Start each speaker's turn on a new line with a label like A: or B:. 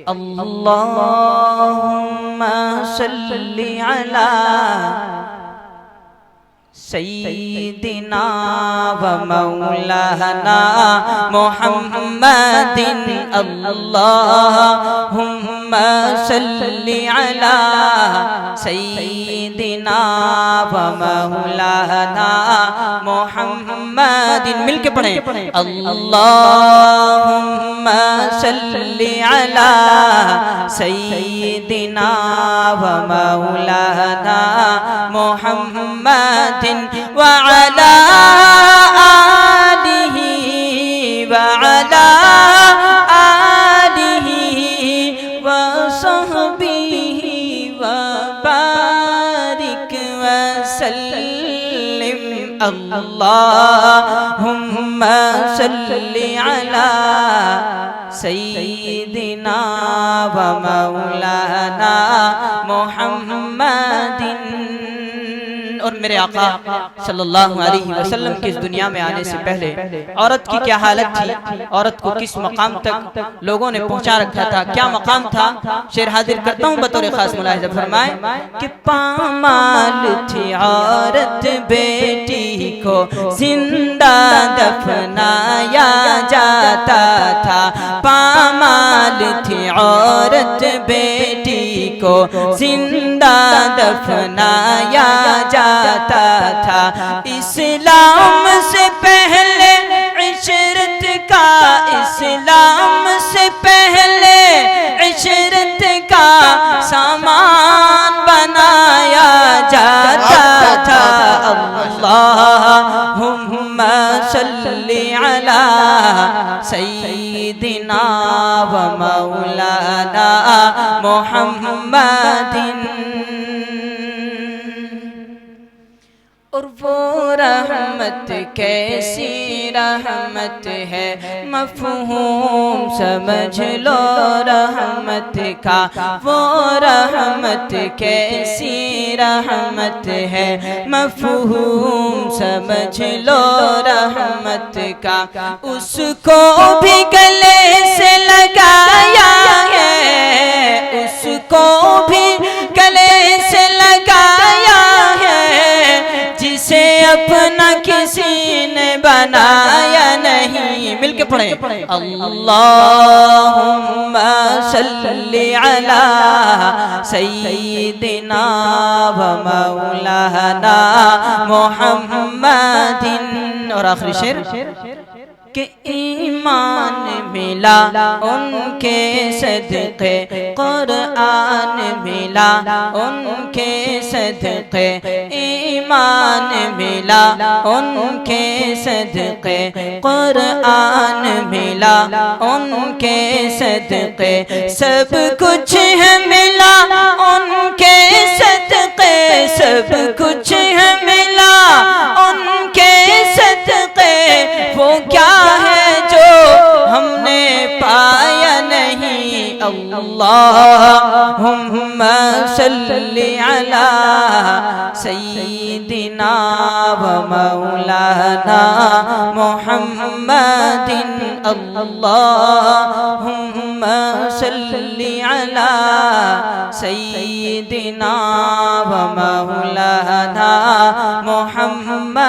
A: اللہم صلی علی سیدنا و مولانا محمد اللہم صلی علی سیدنا و مولانا محمد مل کے پڑھیں اللہم صلی علی سیدنا و مولانا محمد وعلى آله وعلى آله وصحبه وبارك وسلم اللهم صل على سيدنا ومولانا محمد. اور میرے آقا صلی اللہ علیہ وسلم کی اس دنیا میں آنے سے پہلے عورت کی کیا حالت تھی، عورت کو کس مقام تک لوگوں نے پہنچا رکھا تھا، کیا مقام تھا، شعر حاضر کرتا ہوں بطور خاص ملاحظہ فرمائیں کہ پامال تھی عورت بیٹی کو زندہ دفنایا جاتا تھا، پامال تھی عورت بیٹی کو زندہ دفنایا جاتا تھا. اسلام سے پہلے عشرت کا، اسلام سے پہلے عشرت کا سامان بنایا جاتا تھا. اللہم صلی علی سیدنا و مولانا محمد. اور وہ رحمت کیسی رحمت ہے، مفہوم سمجھ لو رحمت کا. وہ رحمت کیسی رحمت ہے، مفہوم سمجھ لو رحمت کا. اس کو بھی گلے سے لگایا ہے، اس کو بھی گلے سے لگایا ہے، جسے اپنا کسی نے بنایا نہیں. مل کے پڑھیں اللہم صلی علی سیدنا و مولانا محمد. اور آخری شعر کہ ایمان ملا ان کے صدقے، قرآن ملا ان کے صدقے، ایمان ملا ان کے صدقے، قرآن ملا ان کے صدقے، سب کچھ ہے ملا ان کے صدقے، سب کچھ ہے ملا ان کے صدقے. وہ کیا ہے جو ہم نے پایا نہیں. اللہم صلی علی سیدنا و مولانا محمد. اللہم صلی علی سیدنا و مولانا محمد.